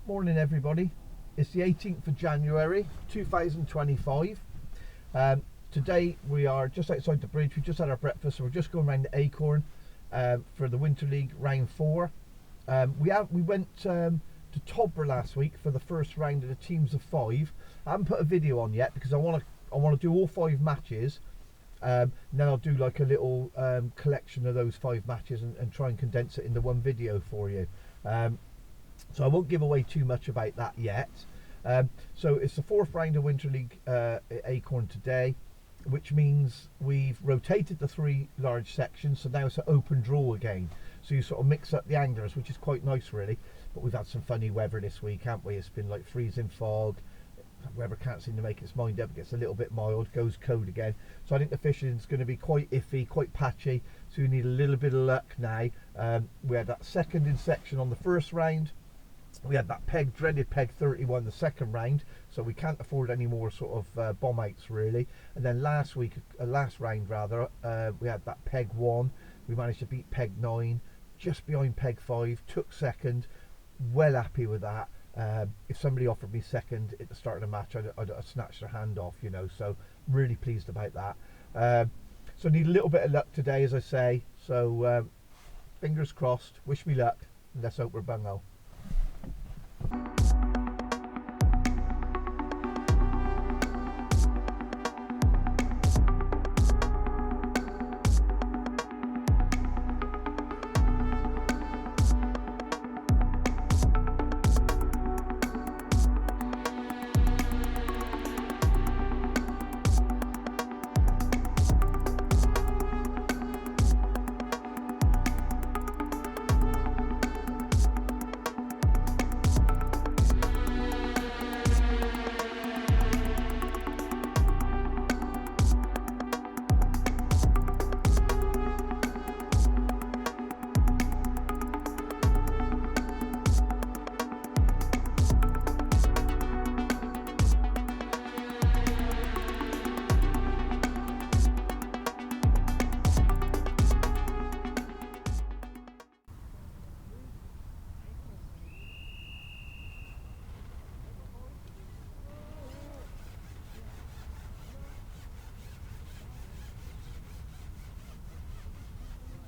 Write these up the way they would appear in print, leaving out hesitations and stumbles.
Morning everybody, it's the 18th of January 2025. Today we are just outside the bridge. We just had our breakfast, so we're just going around the Acorn for the Winter League round 4. We went to Tobber last week for the first round of the teams of 5. I haven't put a video on yet because I want to do all 5 matches. Then I'll do like a little collection of those 5 matches and try and condense it into one video for you. So I won't give away too much about that yet. So it's the 4th round of Winter League at Acorn today, which means we've rotated the 3 large sections, so now it's an open draw again. So you sort of mix up the anglers, which is quite nice really. But we've had some funny weather this week, haven't we? It's been like freezing fog. Weather can't seem to make its mind up. It gets a little bit mild, goes cold again. So I think the fishing is going to be quite iffy, quite patchy. So you need a little bit of luck now. We had that second in section on the first round. We had that dreaded peg 31 the second round, so we can't afford any more sort of bomb outs really. And then last round rather, we had that peg 1. We managed to beat peg 9, just behind peg 5, took second. Well happy with that. If somebody offered me second at the start of the match, I'd snatch their hand off, you know. So really pleased about that. So need a little bit of luck today, as I say. So fingers crossed. Wish me luck. Let's hope we're bungo.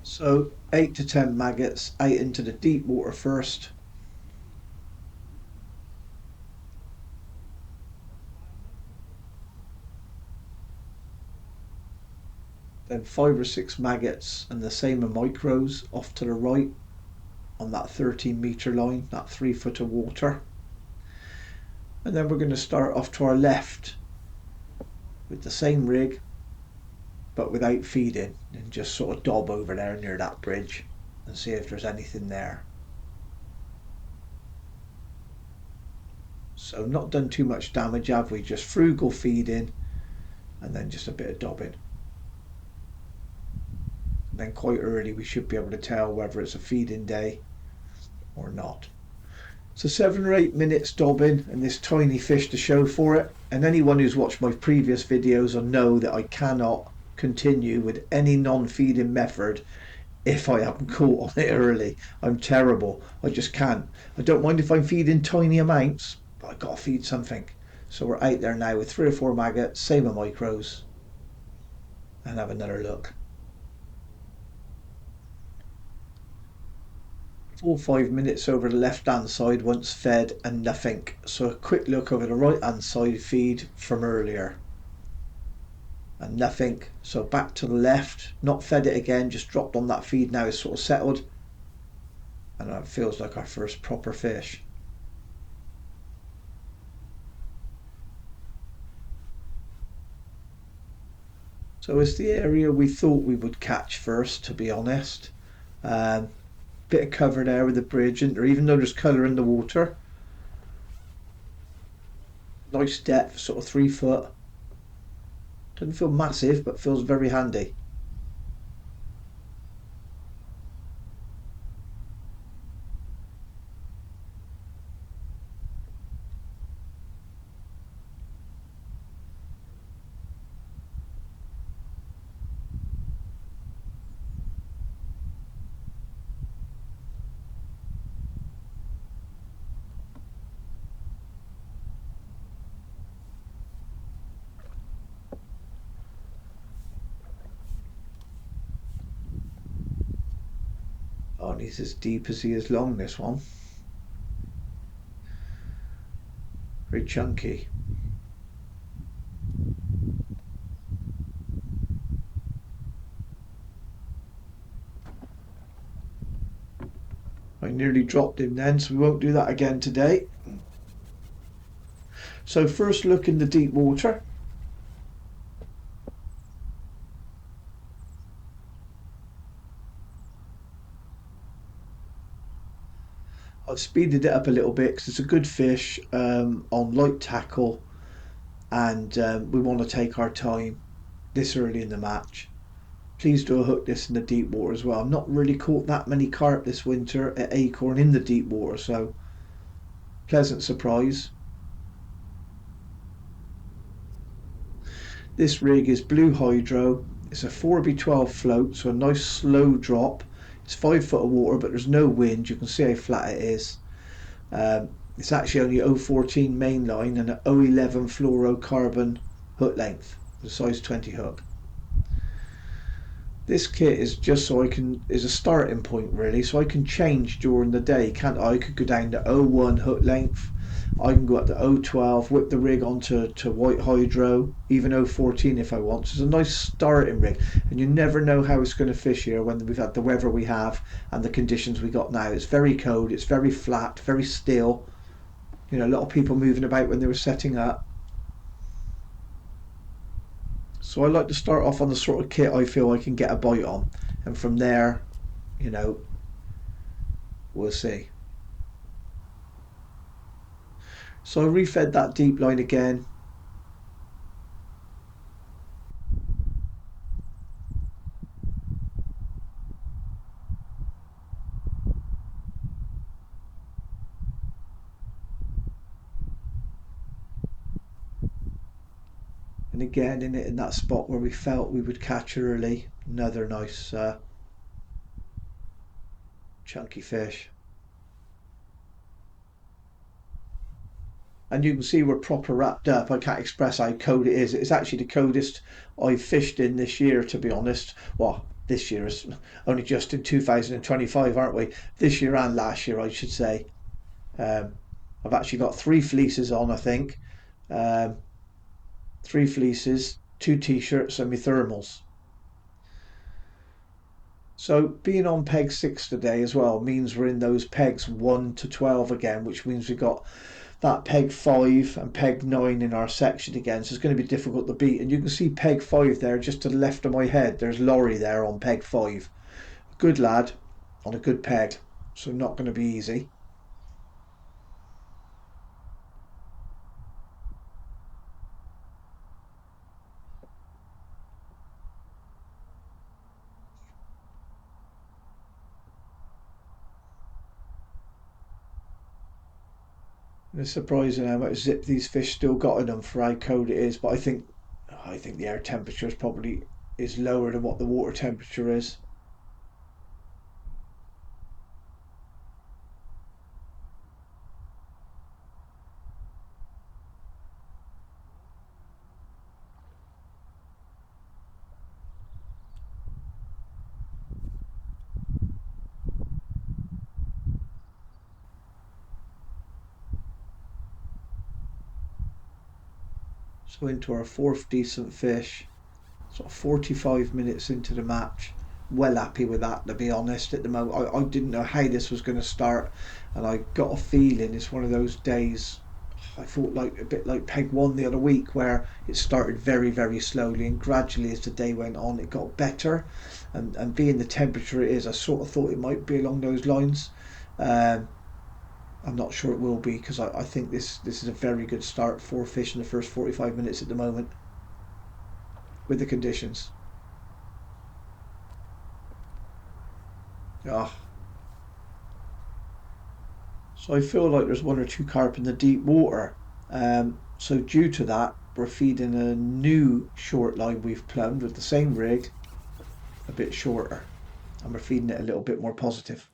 So 8 to 10 maggots out into the deep water first. Then 5 or 6 maggots and the same of micros off to the right on that 13-metre line, that 3 foot of water. And then we're going to start off to our left with the same rig, but without feeding, and just sort of dob over there near that bridge and see if there's anything there. So not done too much damage, have we? Just frugal feeding and then just a bit of dobbing. And then quite early we should be able to tell whether it's a feeding day or not. So 7 or 8 minutes dobbing and this tiny fish to show for it. And anyone who's watched my previous videos will know that I cannot continue with any non-feeding method if I haven't caught on it early. I'm terrible. I just can't. I don't mind if I'm feeding tiny amounts, but I've got to feed something. So we're out there now with 3 or 4 maggots, same of micros, and have another look. 4 or 5 minutes over the left hand side once fed and nothing. So a quick look over the right hand side feed from earlier. And nothing. So back to the left, not fed it again, just dropped on that feed. Now it's sort of settled and it feels like our first proper fish. So it's the area we thought we would catch first, to be honest. Bit of cover there with the bridge, and even though there's colour in the water, nice depth, sort of 3 foot. Doesn't feel massive, but feels very handy. Oh, and he's as deep as he is long, this one. Very chunky. I nearly dropped him then, so we won't do that again today. So first look in the deep water. I've speeded it up a little bit because it's a good fish on light tackle, and we want to take our time this early in the match. Please do hook this in the deep water as well. I've not really caught that many carp this winter at Acorn in the deep water, so pleasant surprise. This rig is blue hydro. It's a 4B12 float, so a nice slow drop. It's 5 foot of water, but there's no wind. You can see how flat it is. It's actually only 014 main line and an 011 fluorocarbon hook length, the size 20 hook. This kit is just so is a starting point really, so I can change during the day, can't I? I could go down to 01 hook length, I can go up to 012, whip the rig onto white hydro, even 014 if I want. So it's a nice starting rig, and you never know how it's going to fish here when we've had the weather we have and the conditions we got now. It's very cold, it's very flat, very still. You know, a lot of people moving about when they were setting up. So I like to start off on the sort of kit I feel I can get a bite on, and from there, you know, we'll see. So I refed that deep line again. And again in that spot where we felt we would catch early, another nice chunky fish. And you can see we're proper wrapped up. I can't express how cold it is. It's actually the coldest I've fished in this year, to be honest. Well, this year is only just in 2025, aren't we? This year and last year, I should say. I've actually got 3 fleeces on, I think. 3 fleeces, 2 t-shirts and my thermals. So being on peg 6 today as well means we're in those pegs 1 to 12 again, which means we've got that peg 5 and peg 9 in our section again, so it's going to be difficult to beat. And you can see peg 5 there just to the left of my head. There's Laurie there on peg 5. Good lad on a good peg, so not going to be easy. It's surprising how much zip these fish still got in them for how cold it is, but I think the air temperature is probably lower than what the water temperature is. So into our 4th decent fish, sort of 45 minutes into the match. Well happy with that, to be honest. At the moment, I didn't know how this was going to start, and I got a feeling it's one of those days I thought like a bit like peg one the other week, where it started very, very slowly, and gradually as the day went on it got better. And being the temperature it is, I sort of thought it might be along those lines. um, I'm not sure it will be, because I think this is a very good start for fish in the first 45 minutes at the moment with the conditions. Ah, so I feel like there's one or two carp in the deep water. So due to that, we're feeding a new short line we've plumbed with the same rig, a bit shorter, and we're feeding it a little bit more positive.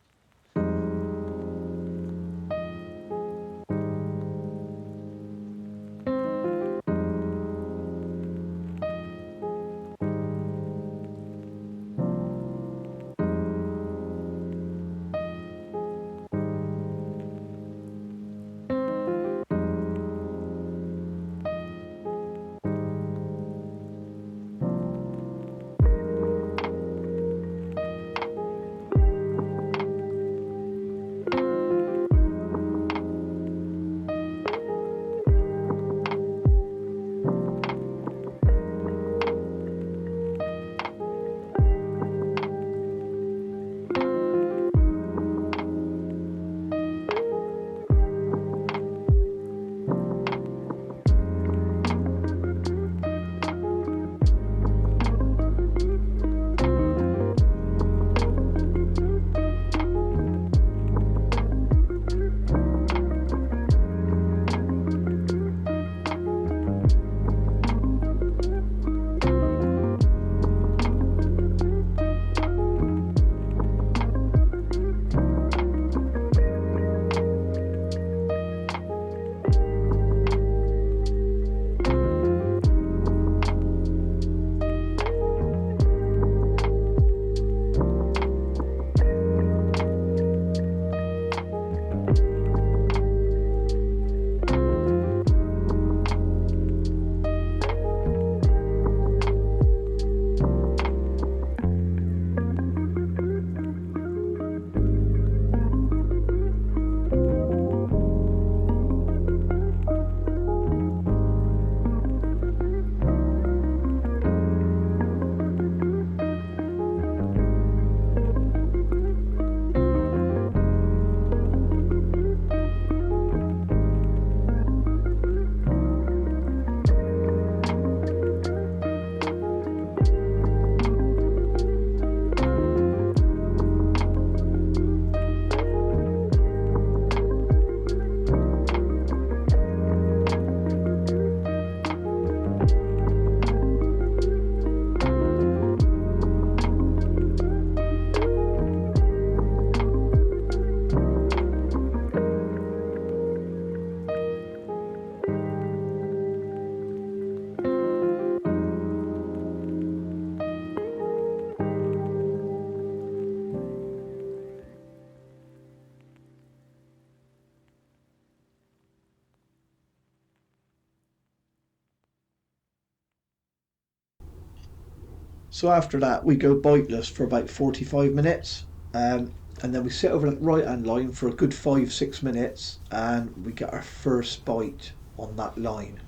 So after that, we go biteless for about 45 minutes. And then we sit over the right hand line for a good 5, 6 minutes, and we get our first bite on that line.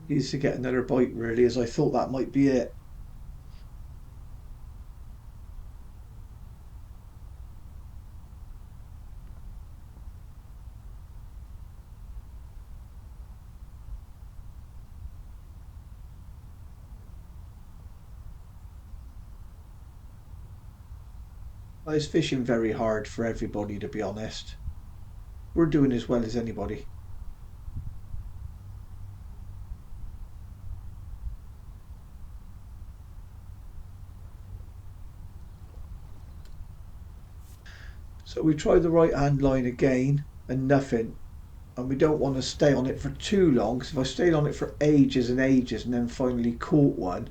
Needs to get another bite, really, as I thought that might be it. I was fishing very hard for everybody, to be honest. we're doing as well as anybody. So we tried the right hand line again and nothing. And we don't want to stay on it for too long, because if I stayed on it for ages and ages and then finally caught one,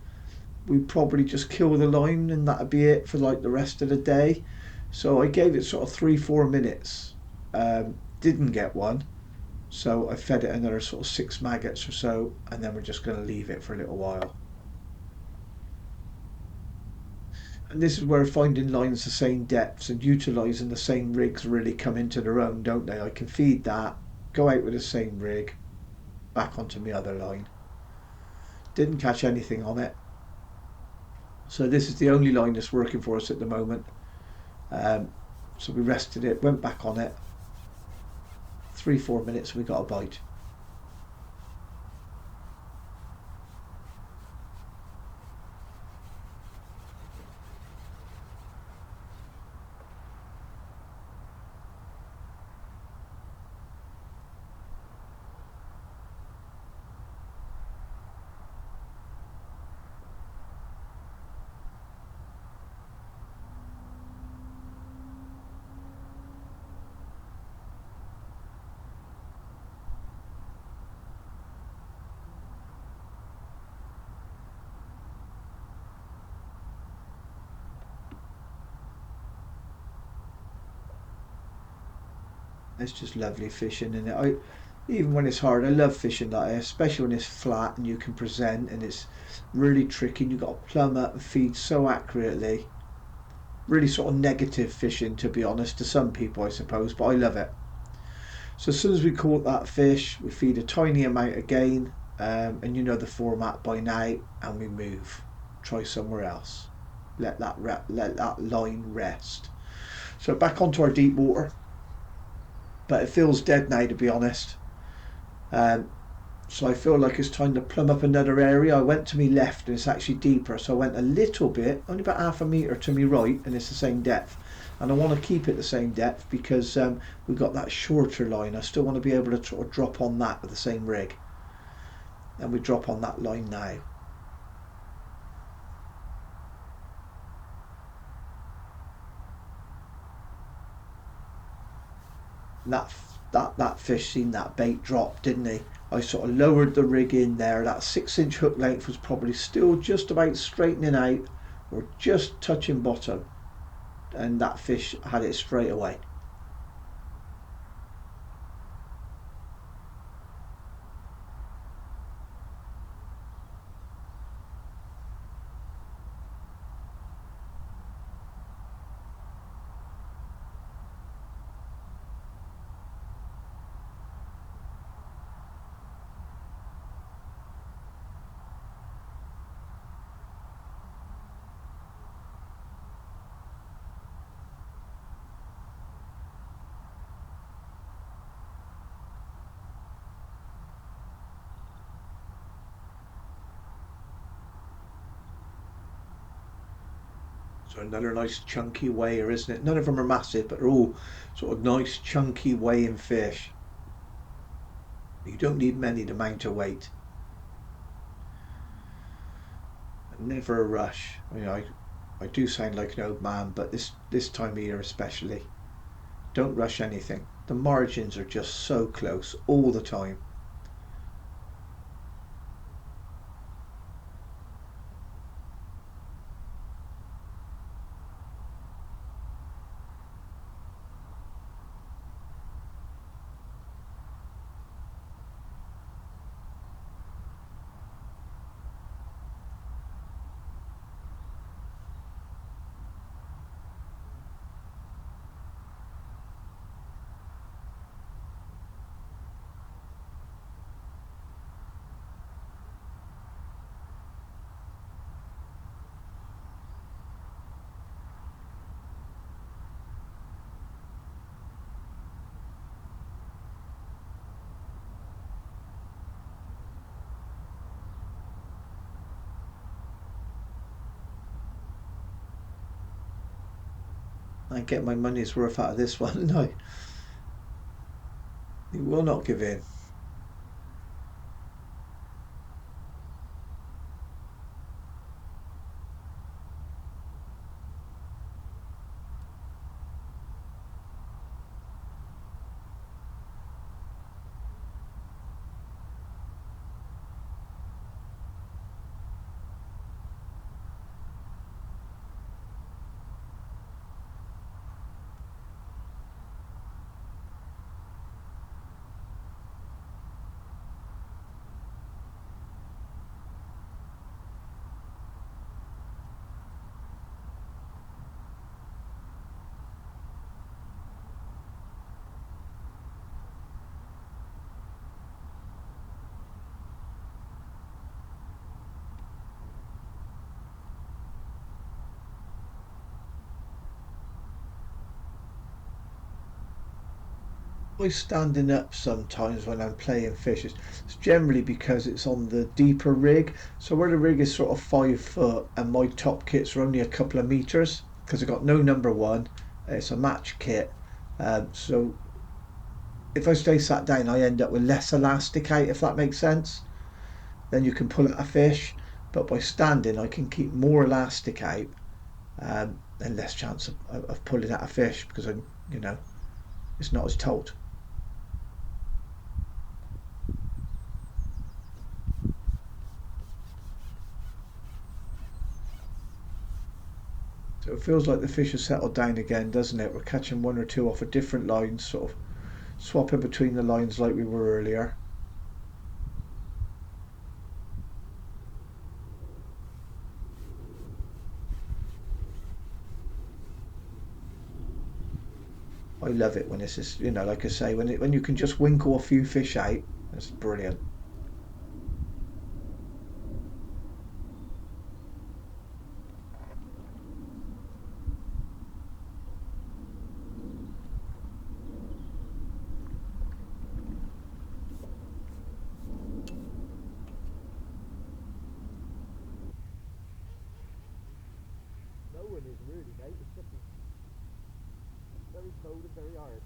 we'd probably just kill the line and that'd be it for like the rest of the day. So I gave it sort of 3-4 minutes. Didn't get one, so I fed it another sort of 6 maggots or so, and then we're just going to leave it for a little while. And this is where finding lines the same depths and utilising the same rigs really come into their own, don't they? I can feed that, go out with the same rig, back onto my other line. Didn't catch anything on it. So this is the only line that's working for us at the moment. So we rested it, went back on it. 3-4 minutes, we got a bite. It's just lovely fishing, and even when it's hard, I love fishing like this, especially when it's flat and you can present and it's really tricky and you've got to plumb up and feed so accurately. Really sort of negative fishing, to be honest, to some people I suppose, but I love it. So as soon as we caught that fish, we feed a tiny amount again, and you know the format by now, and we move, try somewhere else, let that line rest. So back onto our deep water, but it feels dead now, to be honest. So I feel like it's time to plumb up another area. I went to my left and it's actually deeper, so I went a little bit, only about half a metre to my right, and it's the same depth. And I want to keep it the same depth because we've got that shorter line. I still want to be able to sort of drop on that with the same rig. And we drop on that line now. That fish seen that bait drop, didn't he? I sort of lowered the rig in there. That 6-inch hook length was probably still just about straightening out or just touching bottom, and that fish had it straight away. So another nice chunky weigher, isn't it? None of them are massive, but they're all sort of nice chunky weighing fish. You don't need many to mount a weight. Never a rush. I do sound like an old man, but this time of year especially, don't rush anything. The margins are just so close all the time. I get my money's worth out of this one, no. He will not give in. Always standing up sometimes when I'm playing fish. It's generally because it's on the deeper rig. So where the rig is sort of 5 foot and my top kits are only a couple of meters because I've got no number one. It's a match kit. So if I stay sat down, I end up with less elastic out, if that makes sense. Then you can pull out a fish, but by standing, I can keep more elastic out and less chance of pulling out a fish because it's not as taut. So it feels like the fish has settled down again, doesn't it? We're catching one or two off of different lines, sort of swapping between the lines like we were earlier. I love it when it's just, like I say, when you can just winkle a few fish out. That's brilliant. No one is really, mate. It's just very cold and very hard.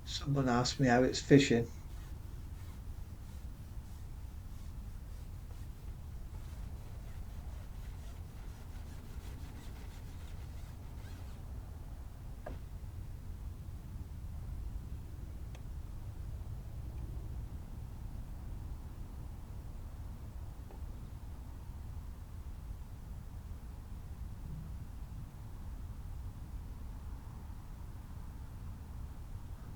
Someone asked me how it's fishing.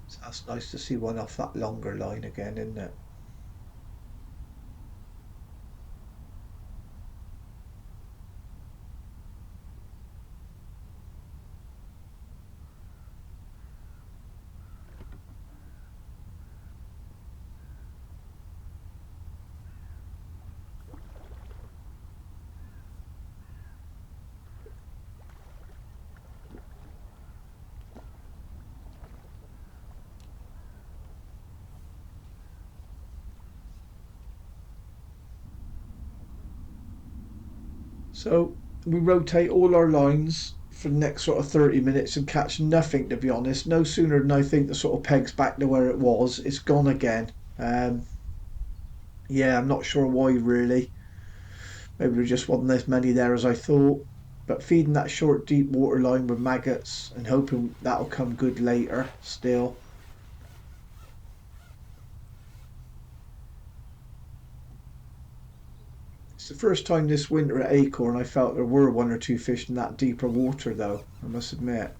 So that's nice to see one off that longer line again, isn't it? So we rotate all our lines for the next sort of 30 minutes and catch nothing, to be honest. No sooner than I think the sort of peg's back to where it was, it's gone again. Yeah, I'm not sure why really. Maybe there just wasn't as many there as I thought. But feeding that short, deep water line with maggots and hoping that'll come good later still. It's the first time this winter at Acorn I felt there were one or two fish in that deeper water, though, I must admit.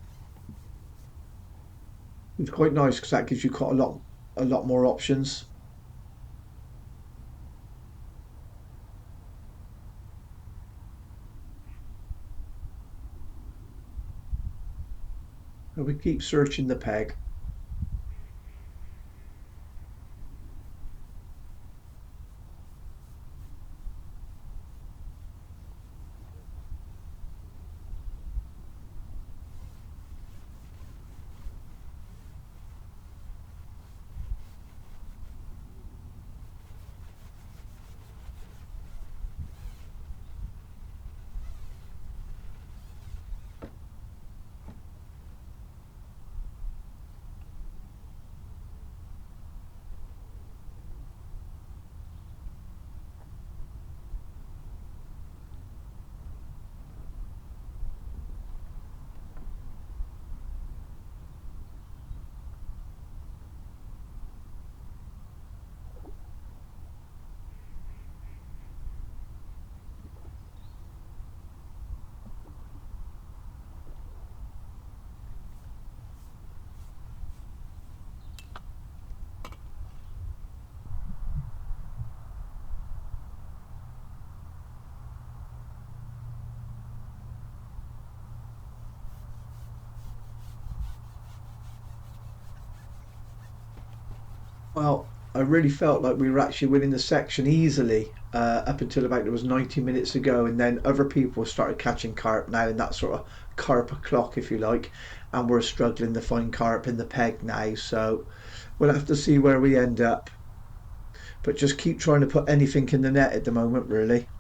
It's quite nice because that gives you quite a lot more options. And we keep searching the peg. Well, I really felt like we were actually winning the section easily up until about there was 90 minutes ago, and then other people started catching carp now in that sort of carp o'clock, if you like, and we're struggling to find carp in the peg now. So we'll have to see where we end up, but just keep trying to put anything in the net at the moment, really.